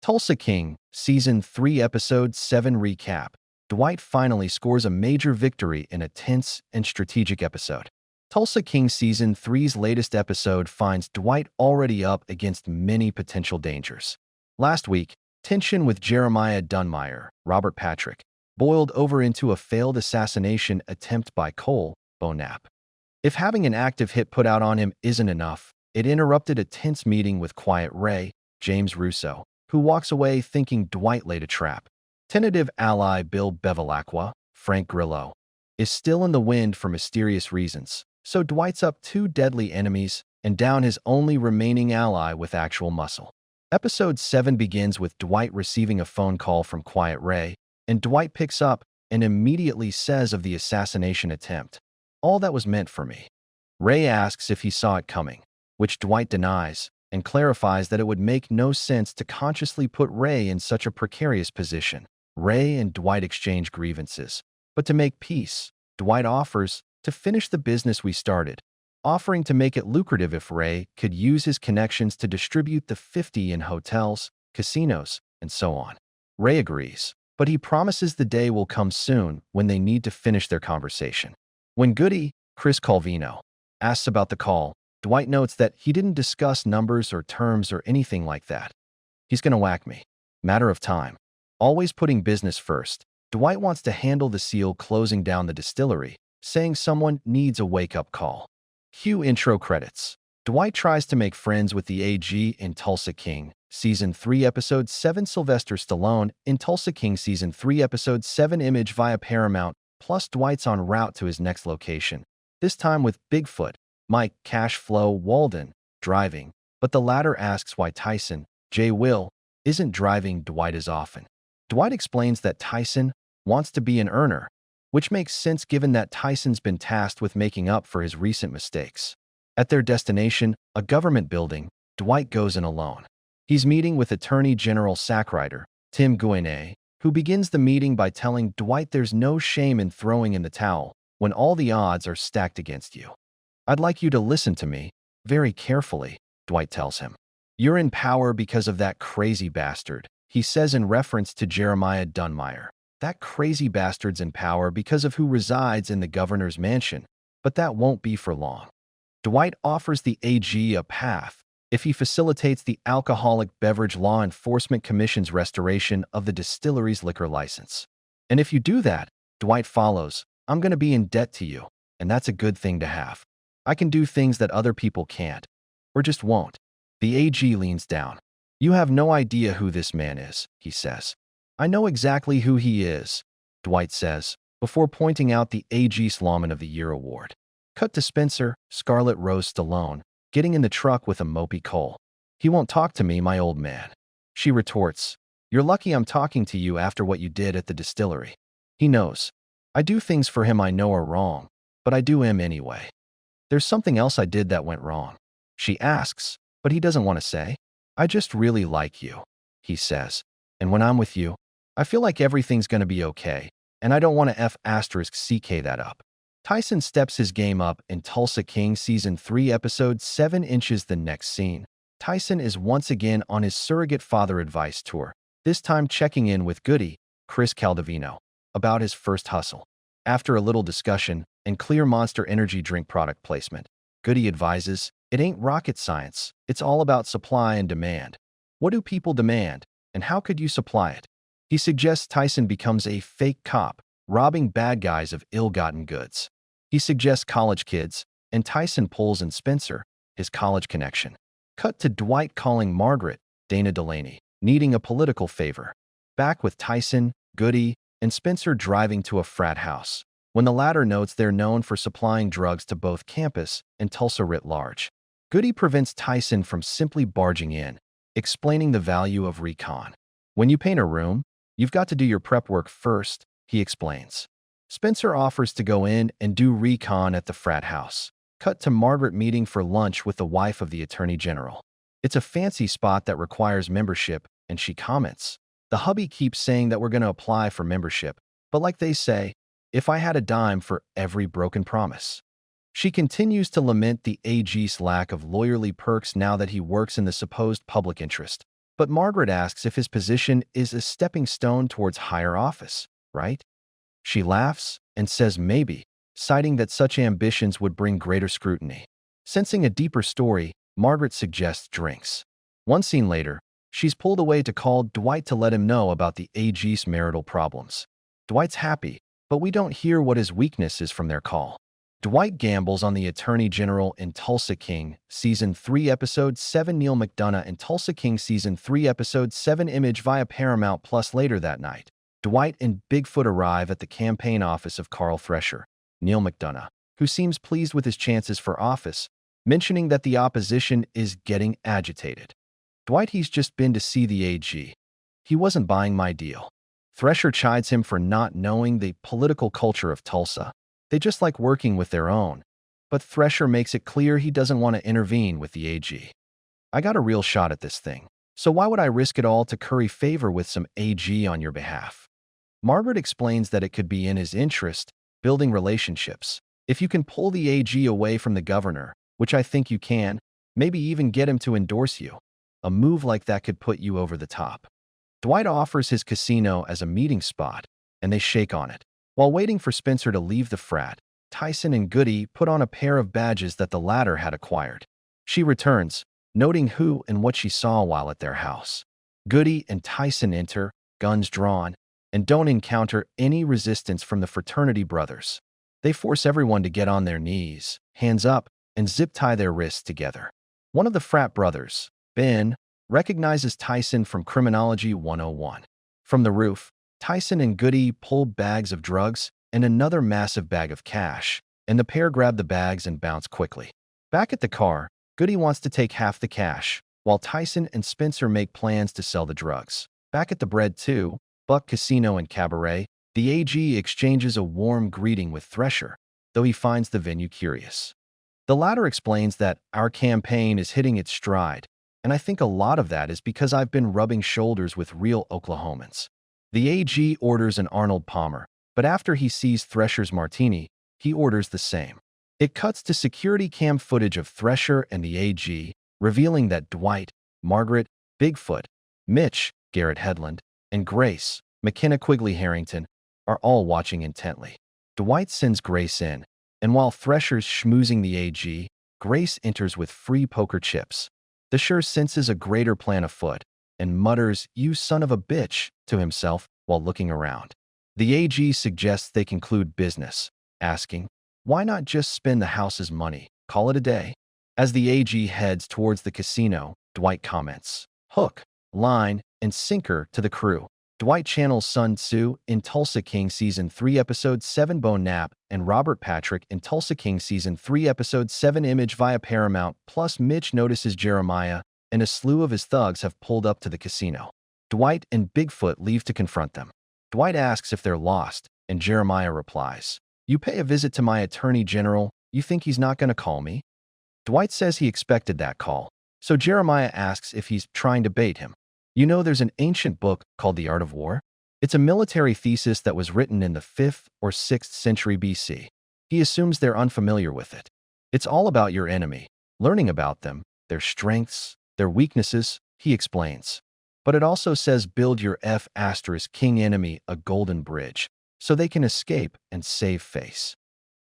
Tulsa King, Season 3, Episode 7 Recap. Dwight finally scores a major victory in a tense and strategic episode. Tulsa King Season 3's latest episode finds Dwight already up against many potential dangers. Last week, tension with Jeremiah Dunmire, Robert Patrick, boiled over into a failed assassination attempt by Cole Bonap. If having an active hit put out on him isn't enough, it interrupted a tense meeting with Quiet Ray, James Russo, who walks away thinking Dwight laid a trap. Tentative ally Bill Bevilacqua, Frank Grillo, is still in the wind for mysterious reasons, so Dwight's up two deadly enemies and down his only remaining ally with actual muscle. Episode 7 begins with Dwight receiving a phone call from Quiet Ray, and Dwight picks up and immediately says of the assassination attempt, "All that was meant for me." Ray asks if he saw it coming, which Dwight denies, and clarifies that it would make no sense to consciously put Ray in such a precarious position. Ray and Dwight exchange grievances, but to make peace, Dwight offers to finish the business we started, offering to make it lucrative if Ray could use his connections to distribute the 50 in hotels, casinos, and so on. Ray agrees, but he promises the day will come soon when they need to finish their conversation. When Goody, Chris Calvino, asks about the call, Dwight notes that he didn't discuss numbers or terms or anything like that. "He's gonna whack me. Matter of time." Always putting business first, Dwight wants to handle the seal closing down the distillery, saying someone needs a wake-up call. Cue intro credits. Dwight tries to make friends with the AG in Tulsa King, Season 3, Episode 7. Sylvester Stallone in Tulsa King Season 3, Episode 7 image via Paramount, plus Dwight's en route to his next location, this time with Bigfoot, Mike Cash Flow Walden, driving, but the latter asks why Tyson, J. Will, isn't driving Dwight as often. Dwight explains that Tyson wants to be an earner, which makes sense given that Tyson's been tasked with making up for his recent mistakes. At their destination, a government building, Dwight goes in alone. He's meeting with Attorney General Sackrider, Tim Guinee, who begins the meeting by telling Dwight there's no shame in throwing in the towel when all the odds are stacked against you. "I'd like you to listen to me very carefully," Dwight tells him. "You're in power because of that crazy bastard," he says in reference to Jeremiah Dunmire. "That crazy bastard's in power because of who resides in the governor's mansion, but that won't be for long." Dwight offers the AG a path if he facilitates the Alcoholic Beverage Law Enforcement Commission's restoration of the distillery's liquor license. "And if you do that," Dwight follows, "I'm going to be in debt to you, and that's a good thing to have. I can do things that other people can't, or just won't." The AG leans down. "You have no idea who this man is," he says. "I know exactly who he is," Dwight says, before pointing out the AG Lawman of the Year award. Cut to Spencer, Scarlett Rose Stallone, getting in the truck with a mopey Cole. "He won't talk to me, my old man." She retorts, "You're lucky I'm talking to you after what you did at the distillery." He knows. "I do things for him I know are wrong, but I do him anyway." "There's something else I did that went wrong," she asks, but he doesn't want to say. "I just really like you," he says, "and when I'm with you, I feel like everything's going to be okay, and I don't want to *CK that up." Tyson steps his game up in Tulsa King Season 3, Episode 7 inches. The next scene, Tyson is once again on his surrogate father advice tour, this time checking in with Goody, Chris Calvino, about his first hustle. After a little discussion and clear Monster Energy drink product placement, Goody advises, "It ain't rocket science, it's all about supply and demand. What do people demand, and how could you supply it?" He suggests Tyson becomes a fake cop, robbing bad guys of ill-gotten goods. He suggests college kids, and Tyson pulls in Spencer, his college connection. Cut to Dwight calling Margaret, Dana Delaney, needing a political favor. Back with Tyson, Goody, and Spencer driving to a frat house, when the latter notes they're known for supplying drugs to both campus and Tulsa writ large. Goody prevents Tyson from simply barging in, explaining the value of recon. "When you paint a room, you've got to do your prep work first," he explains. Spencer offers to go in and do recon at the frat house. Cut to Margaret meeting for lunch with the wife of the Attorney General. It's a fancy spot that requires membership, and she comments, "The hubby keeps saying that we're going to apply for membership, but like they say, if I had a dime for every broken promise." She continues to lament the AG's lack of lawyerly perks now that he works in the supposed public interest. But Margaret asks if his position is a stepping stone towards higher office, right? She laughs and says maybe, citing that such ambitions would bring greater scrutiny. Sensing a deeper story, Margaret suggests drinks. One scene later, she's pulled away to call Dwight to let him know about the AG's marital problems. Dwight's happy, but we don't hear what his weakness is from their call. Dwight gambles on the Attorney General in Tulsa King, Season 3, Episode 7 Neil McDonough in Tulsa King Season 3, Episode 7 Image via Paramount Plus later that night. Dwight and Bigfoot arrive at the campaign office of Carl Thresher, Neil McDonough, who seems pleased with his chances for office, mentioning that the opposition is getting agitated. Dwight, he's just been to see the AG. He wasn't buying my deal. Thresher chides him for not knowing the political culture of Tulsa. They just like working with their own. But Thresher makes it clear he doesn't want to intervene with the AG. I got a real shot at this thing, so why would I risk it all to curry favor with some AG on your behalf? Margaret explains that it could be in his interest, building relationships. If you can pull the AG away from the governor, which I think you can, maybe even get him to endorse you. A move like that could put you over the top. Dwight offers his casino as a meeting spot, and they shake on it. While waiting for Spencer to leave the frat, Tyson and Goody put on a pair of badges that the latter had acquired. She returns, noting who and what she saw while at their house. Goody and Tyson enter, guns drawn, and don't encounter any resistance from the fraternity brothers. They force everyone to get on their knees, hands up, and zip-tie their wrists together. One of the frat brothers, Ben, recognizes Tyson from Criminology 101. From the roof, Tyson and Goody pull bags of drugs and another massive bag of cash, and the pair grab the bags and bounce quickly. Back at the car, Goody wants to take half the cash, while Tyson and Spencer make plans to sell the drugs. Back at the Bread 2, Buck Casino and Cabaret, the AG exchanges a warm greeting with Thresher, though he finds the venue curious. The latter explains that our campaign is hitting its stride, and I think a lot of that is because I've been rubbing shoulders with real Oklahomans. The AG orders an Arnold Palmer, but after he sees Thresher's martini, he orders the same. It cuts to security cam footage of Thresher and the AG, revealing that Dwight, Margaret, Bigfoot, Mitch, Garrett Headland, and Grace, McKenna Quigley Harrington, are all watching intently. Dwight sends Grace in, and while Thresher's schmoozing the AG, Grace enters with free poker chips. The Sure senses a greater plan afoot, and mutters, "You son of a bitch," to himself while looking around. The AG suggests they conclude business, asking, why not just spend the house's money, call it a day? As the AG heads towards the casino, Dwight comments, "Hook, line, and sinker" to the crew. Dwight channels Sun Tzu in Tulsa King Season 3 Episode 7 Bone Nap and Robert Patrick in Tulsa King Season 3 Episode 7 Image via Paramount, plus Mitch notices Jeremiah, and a slew of his thugs have pulled up to the casino. Dwight and Bigfoot leave to confront them. Dwight asks if they're lost, and Jeremiah replies, "You pay a visit to my attorney general, you think he's not going to call me?" Dwight says he expected that call, so Jeremiah asks if he's trying to bait him. You know, there's an ancient book called The Art of War? It's a military thesis that was written in the 5th or 6th century BC. He assumes they're unfamiliar with it. It's all about your enemy, learning about them, their strengths, their weaknesses, he explains. But it also says build your King enemy a golden bridge, so they can escape and save face.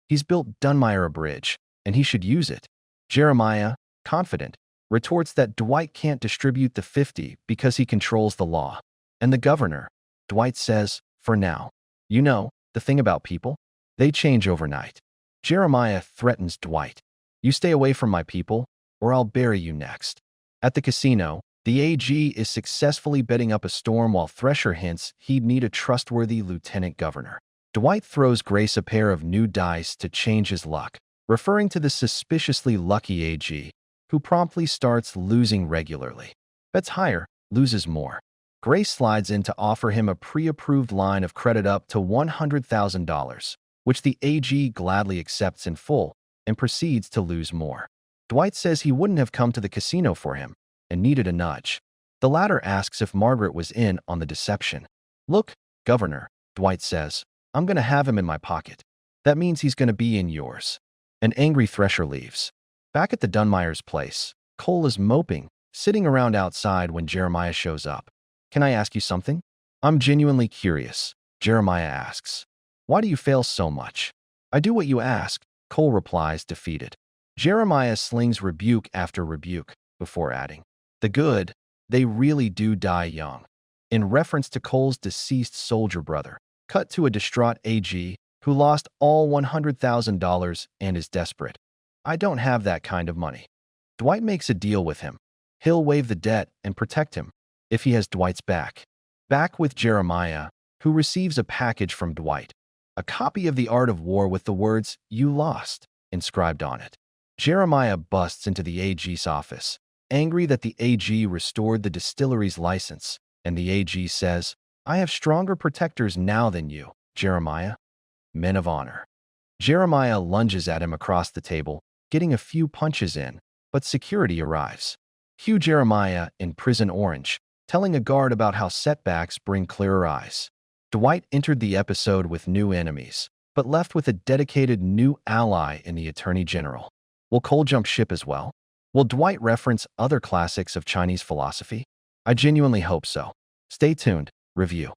He's built Dunmire a bridge, and he should use it. Jeremiah, confident, retorts that Dwight can't distribute the 50 because he controls the law. And the governor, Dwight says, for now. You know, the thing about people? They change overnight. Jeremiah threatens Dwight. You stay away from my people, or I'll bury you next. At the casino, the AG is successfully betting up a storm while Thresher hints he'd need a trustworthy lieutenant governor. Dwight throws Grace a pair of new dice to change his luck, referring to the suspiciously lucky AG, who promptly starts losing regularly. Bets higher, loses more. Grace slides in to offer him a pre-approved line of credit up to $100,000, which the AG gladly accepts in full and proceeds to lose more. Dwight says he wouldn't have come to the casino for him and needed a nudge. The latter asks if Margaret was in on the deception. Look, Governor, Dwight says, I'm going to have him in my pocket. That means he's going to be in yours. An angry Thresher leaves. Back at the Dunmire's place, Cole is moping, sitting around outside when Jeremiah shows up. Can I ask you something? I'm genuinely curious, Jeremiah asks. Why do you fail so much? I do what you ask, Cole replies, defeated. Jeremiah slings rebuke after rebuke, before adding, the good, they really do die young, in reference to Cole's deceased soldier brother. Cut to a distraught AG who lost all $100,000 and is desperate. I don't have that kind of money. Dwight makes a deal with him. He'll waive the debt and protect him, if he has Dwight's back. Back with Jeremiah, who receives a package from Dwight. A copy of The Art of War with the words, "You lost," inscribed on it. Jeremiah busts into the AG's office, angry that the AG restored the distillery's license, and the AG says, I have stronger protectors now than you, Jeremiah. Men of honor. Jeremiah lunges at him across the table, getting a few punches in, but security arrives. Cue Jeremiah in prison orange, telling a guard about how setbacks bring clearer eyes. Dwight entered the episode with new enemies, but left with a dedicated new ally in the Attorney General. Will Cole jump ship as well? Will Dwight reference other classics of Chinese philosophy? I genuinely hope so. Stay tuned. Review.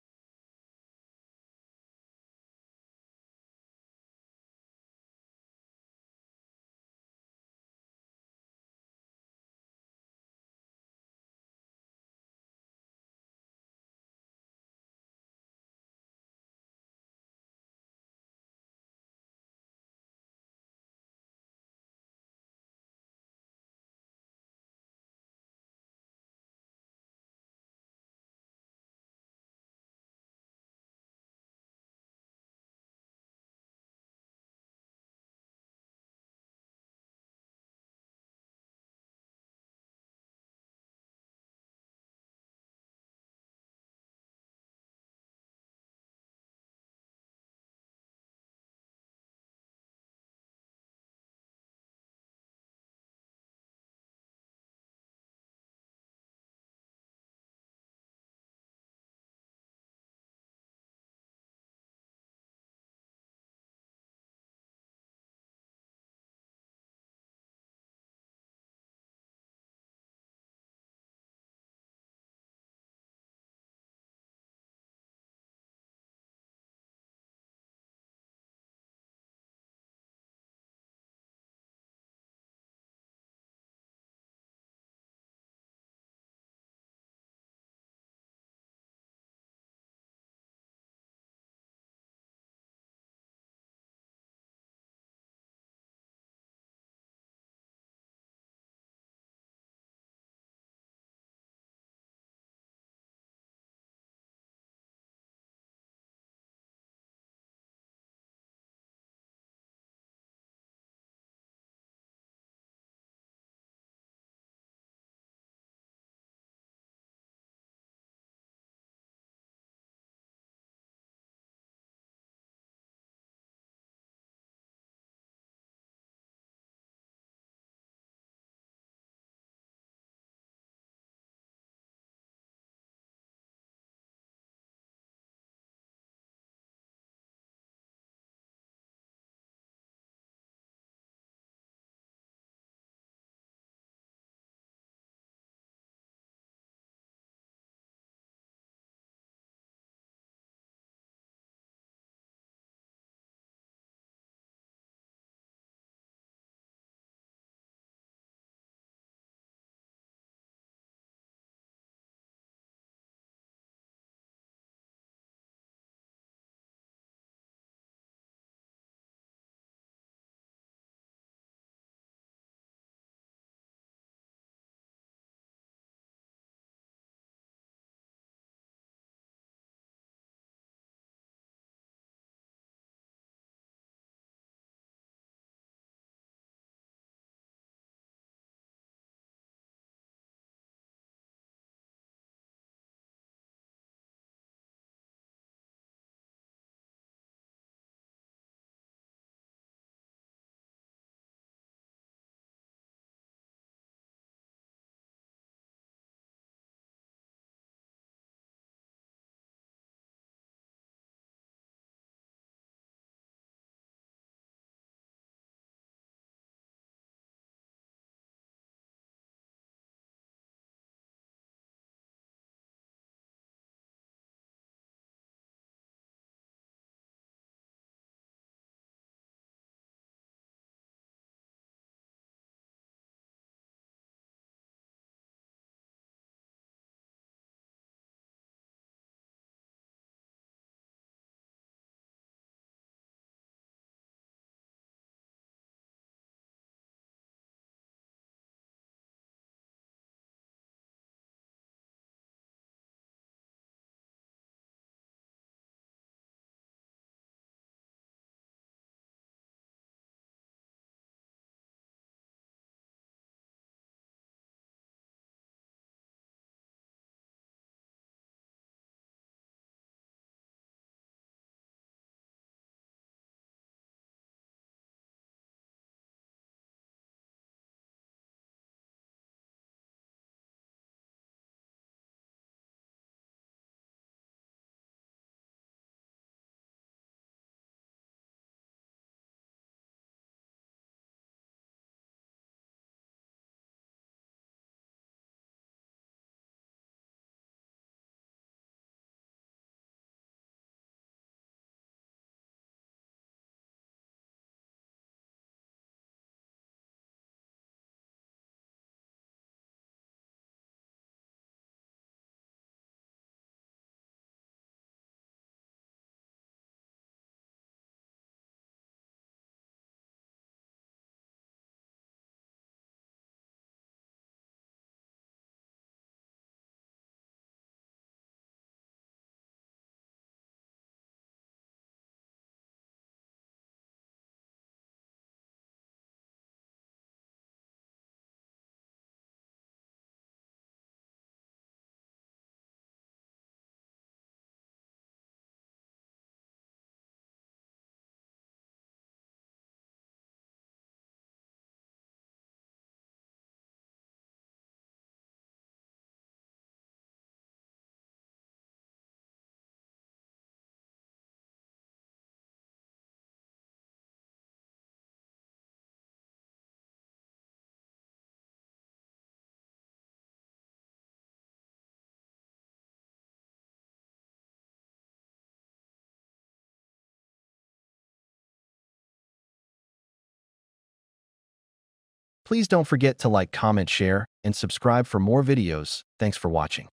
Please don't forget to like, comment, share, and subscribe for more videos. Thanks for watching.